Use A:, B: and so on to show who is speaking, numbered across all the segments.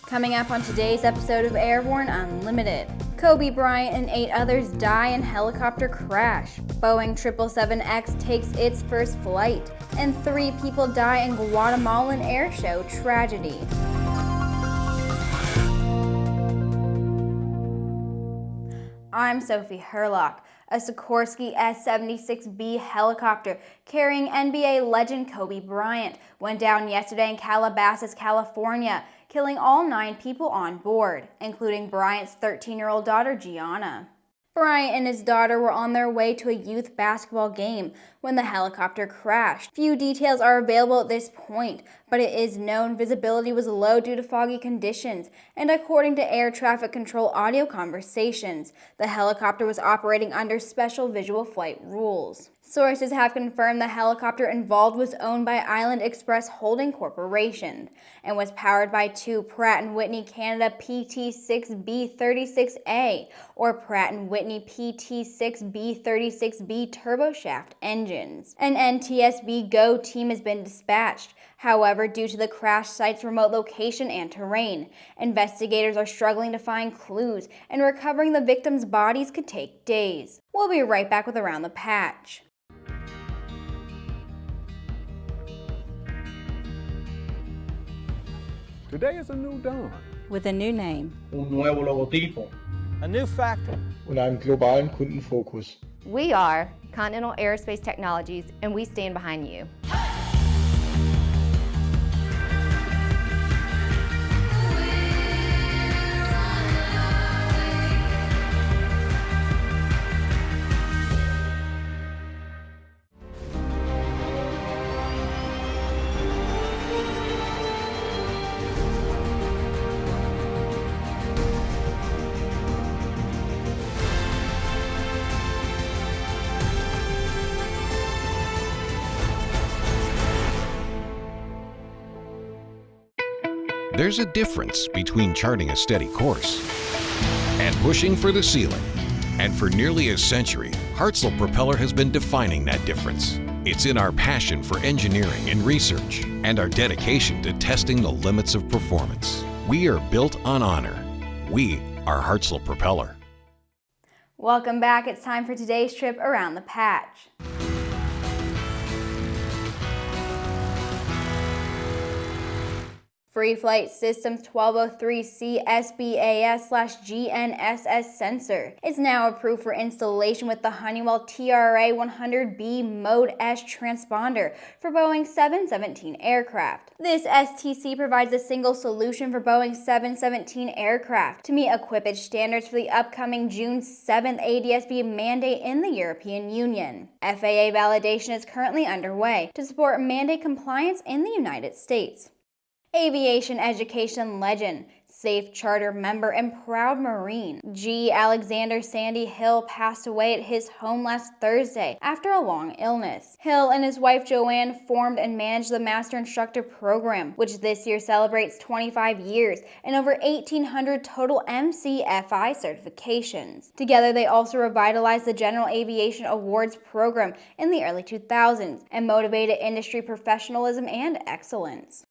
A: Coming up on today's episode of Airborne Unlimited. Kobe Bryant and 8 others die in helicopter crash. Boeing 777X takes its first flight. And 3 people die in Guatemalan airshow tragedy. I'm Sophie Herlock. A Sikorsky S-76B helicopter carrying NBA legend Kobe Bryant went down yesterday in Calabasas, California, killing all 9 people on board, including Bryant's 13-year-old daughter, Gianna. Bryant and his daughter were on their way to a youth basketball game when the helicopter crashed. Few details are available at this point, but it is known visibility was low due to foggy conditions, and according to air traffic control audio conversations, the helicopter was operating under special visual flight rules. Sources have confirmed the helicopter involved was owned by Island Express Holding Corp. And was powered by 2 Pratt Whitney Canada PT6B-36A or Pratt Whitney PT6B-36B turboshaft engines. An NTSB GO team has been dispatched. However, due to the crash site's remote location and terrain, investigators are struggling to find clues, and recovering the victims' bodies could take days. We'll be right back with Around the Patch.
B: Today is a new dawn.
C: With a new name.
D: Un nuevo logotipo.
E: A new factory.
F: Und einen globalen Kundenfokus.
G: We are Continental Aerospace Technologies, and we stand behind you.
H: There's a difference between charting a steady course and pushing for the ceiling. And for nearly a century, Hartford Propeller has been defining that difference. It's in our passion for engineering and research and our dedication to testing the limits of performance. We are built on honor. We are Hartford Propeller.
A: Welcome back. It's time for today's trip around the patch. FreeFlight System's 1203C SBAS/GNSS sensor is now approved for installation with the Honeywell TRA-100B Mode S transponder for Boeing 717 aircraft. This STC provides a single solution for Boeing 717 aircraft to meet equipage standards for the upcoming June 7th ADS-B mandate in the European Union. FAA validation is currently underway to support mandate compliance in the United States. Aviation education legend, Safe Charter member, and proud Marine G. Alexander Sandy Hill passed away at his home last Thursday after a long illness. Hill and his wife Joanne formed and managed the Master Instructor Program, which this year celebrates 25 years and over 1,800 total MCFI certifications. Together, they also revitalized the General Aviation Awards program in the early 2000s and motivated industry professionalism and excellence.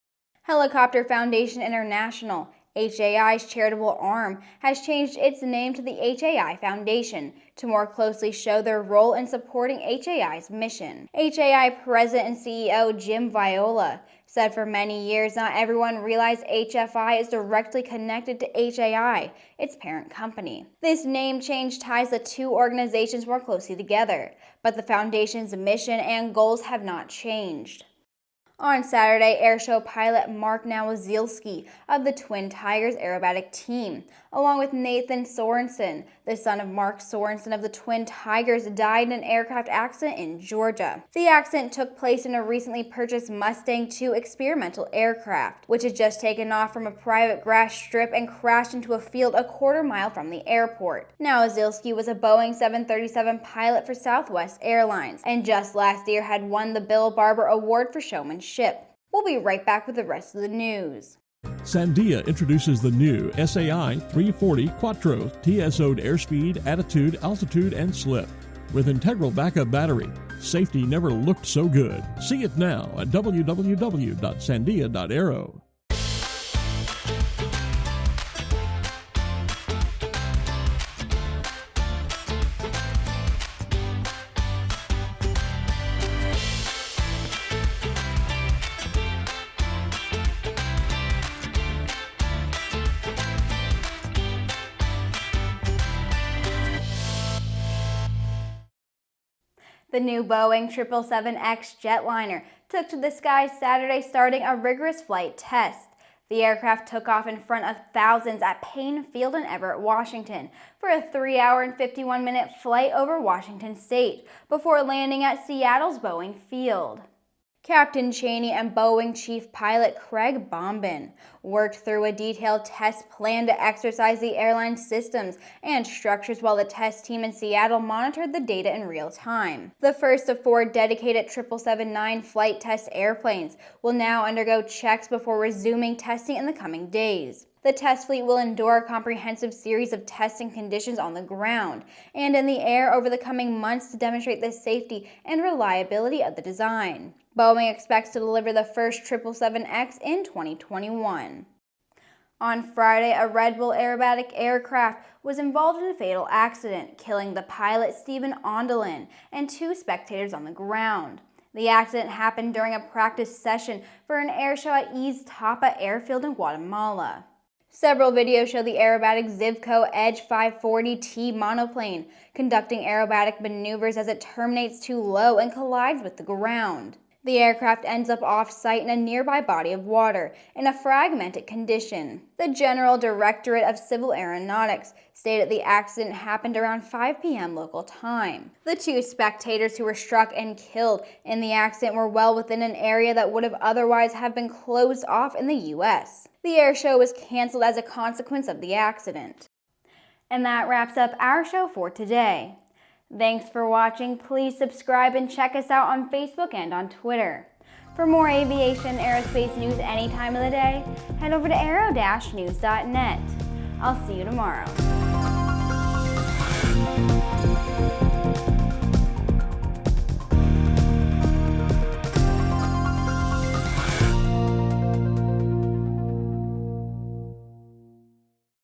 A: Helicopter Foundation International, HAI's charitable arm, has changed its name to the HAI Foundation to more closely show their role in supporting HAI's mission. HAI President and CEO Jim Viola said for many years not everyone realized HFI is directly connected to HAI, its parent company. This name change ties the 2 organizations more closely together, but the foundation's mission and goals have not changed. On Saturday, Airshow pilot Mark Nowosielski of the Twin Tigers aerobatic team, along with Nathan Sorensen, the son of Mark Sorensen of the Twin Tigers, died in an aircraft accident in Georgia. The accident took place in a recently purchased Mustang II experimental aircraft, which had just taken off from a private grass strip and crashed into a field a quarter mile from the airport. Nowosielski was a Boeing 737 pilot for Southwest Airlines, and just last year had won the Bill Barber Award for showmanship. We'll be right back with the rest of the news.
I: Sandia introduces the new SAI 340 Quattro TSO'd airspeed, attitude, altitude, and slip. With integral backup battery, safety never looked so good. See it now at www.sandia.aero.
A: The new Boeing 777X jetliner took to the skies Saturday, starting a rigorous flight test. The aircraft took off in front of thousands at Paine Field in Everett, Washington, for a 3-hour and 51-minute flight over Washington State, before landing at Seattle's Boeing Field. Captain Chaney and Boeing Chief Pilot Craig Bombin worked through a detailed test plan to exercise the airline's systems and structures while the test team in Seattle monitored the data in real time. The first of 4 dedicated 777-9 flight test airplanes will now undergo checks before resuming testing in the coming days. The test fleet will endure a comprehensive series of testing conditions on the ground and in the air over the coming months to demonstrate the safety and reliability of the design. Boeing expects to deliver the first 777X in 2021. On Friday, a Redbull aerobatic aircraft was involved in a fatal accident, killing the pilot Stephen Andelin and 2 spectators on the ground. The accident happened during a practice session for an airshow at Iztapa airfield in Guatemala. Several videos show the aerobatic Zivko Edge 540T monoplane conducting aerobatic maneuvers as it terminates too low and collides with the ground. The aircraft ends up off-site in a nearby body of water in a fragmented condition. The General Directorate of Civil Aeronautics stated the accident happened around 5 p.m. local time. The 2 spectators who were struck and killed in the accident were well within an area that would have otherwise have been closed off in the U.S. The air show was canceled as a consequence of the accident. And that wraps up our show for today. Thanks for watching. Please subscribe and check us out on Facebook and on Twitter. For more aviation aerospace news any time of the day, head over to aero-news.net. I'll see you tomorrow.